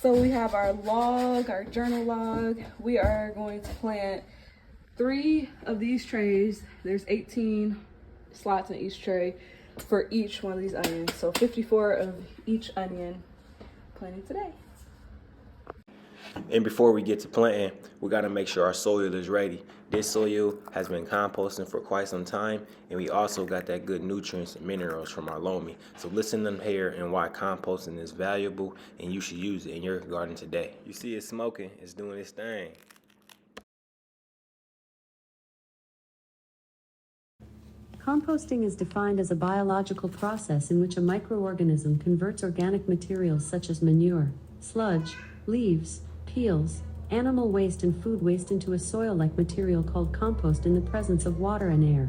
So we have our log, our journal log. We are going to plant 3 of these trays. There's 18 slots in each tray for each one of these onions. So 54 of each onion planting today. And before we get to planting, we got to make sure our soil is ready. This soil has been composting for quite some time, and we also got that good nutrients and minerals from our loamy. So listen to them here and why composting is valuable, and you should use it in your garden today. You see it smoking, it's doing its thing. Composting is defined as a biological process in which a microorganism converts organic materials such as manure, sludge, leaves, peels, animal waste and food waste into a soil-like material called compost in the presence of water and air.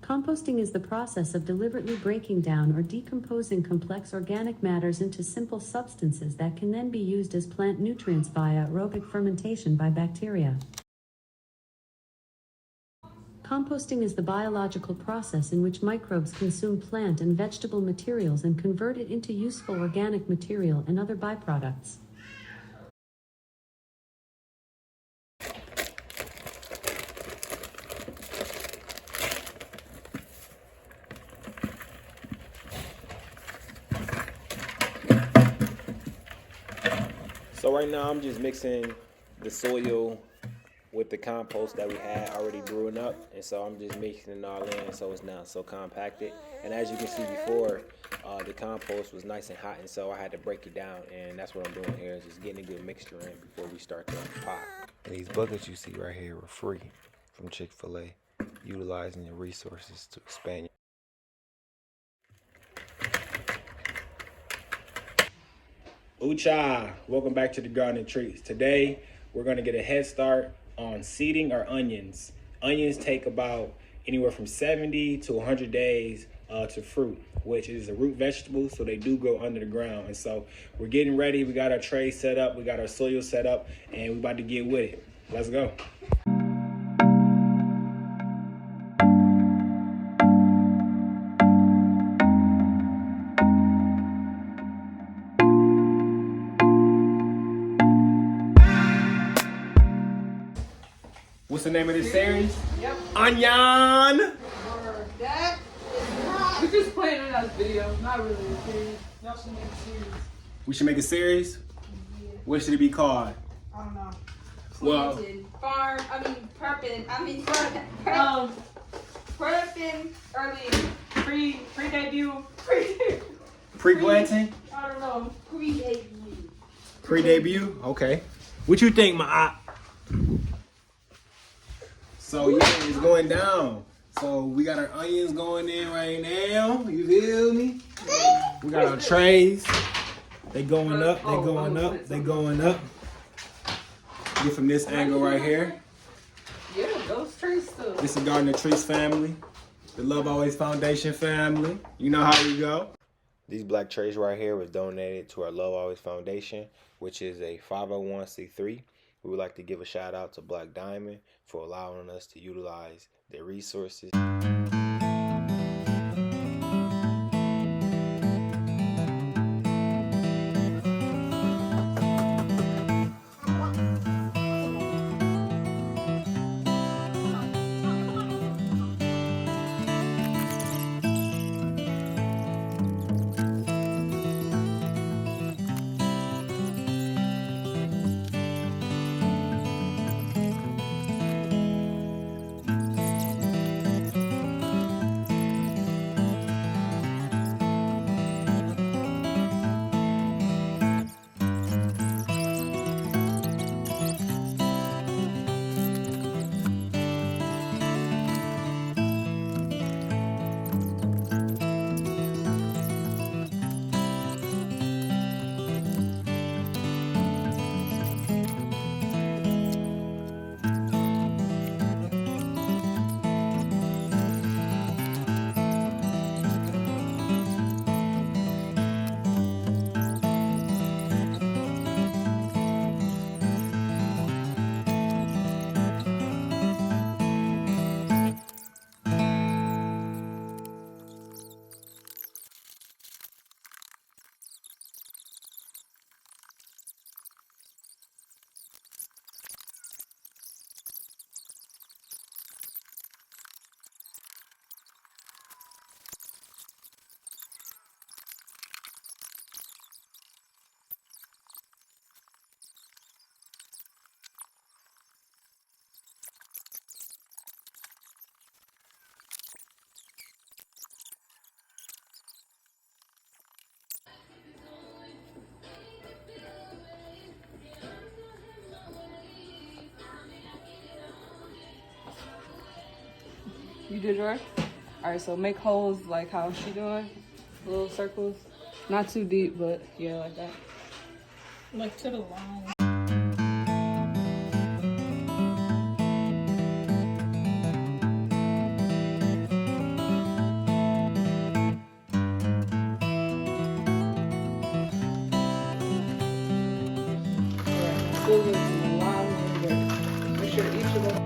Composting is the process of deliberately breaking down or decomposing complex organic matters into simple substances that can then be used as plant nutrients via aerobic fermentation by bacteria. Composting is the biological process in which microbes consume plant and vegetable materials and convert it into useful organic material and other byproducts. So right now I'm just mixing the soil with the compost that we had already brewing up, and so I'm just mixing it all in so it's now so compacted. And as you can see before, the compost was nice and hot, and so I had to break it down, and that's what I'm doing here, is just getting a good mixture in before we start the pot. And these buckets you see right here were free from Chick-fil-A, utilizing your resources to expand. Ucha, welcome back to the Garden of Treats. Today, we're gonna get a head start on seeding our onions. Onions take about anywhere from 70 to 100 days to fruit, which is a root vegetable, so they do go under the ground. And so we're getting ready. We got our tray set up, we got our soil set up, and we're about to get with it. Let's go. What's the name of this series? Yep. Onion! That is we just playing it as video, not really a series. Y'all should make a series. We should make a series? Yeah. What should it be called? I don't know. Well, Prepping early pre-debut. pre-planting? I don't know. Pre-debut. Pre-debut? Okay. What you think, my? So yeah, it's going down. So we got our onions going in right now. You feel me? We got our trays. They going up, they going up, they going up. Get from this angle right here. Yeah, those trays still. This is Garden of Treatz family. The Love Always Foundation family. You know how we go. These black trays right here was donated to our Love Always Foundation, which is a 501c3. We would like to give a shout out to Black Diamond for allowing us to utilize their resources. You did yours? All right, so make holes like how she doing. Little circles. Not too deep, but yeah, like that. Like to the line. Still good to the line, but make sure each of them.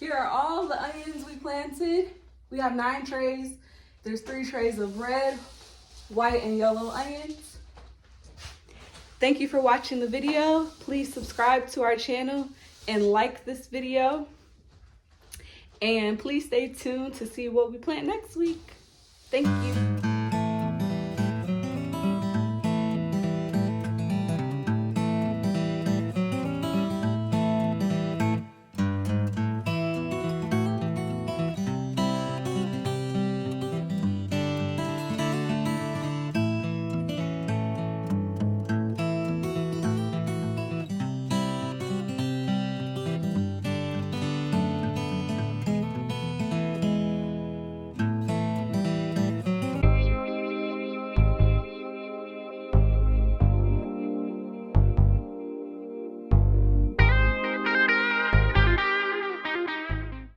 Here are all the onions we planted. We have 9 trays. There's 3 trays of red, white, and yellow onions. Thank you for watching the video. Please subscribe to our channel and like this video. And please stay tuned to see what we plant next week. Thank you.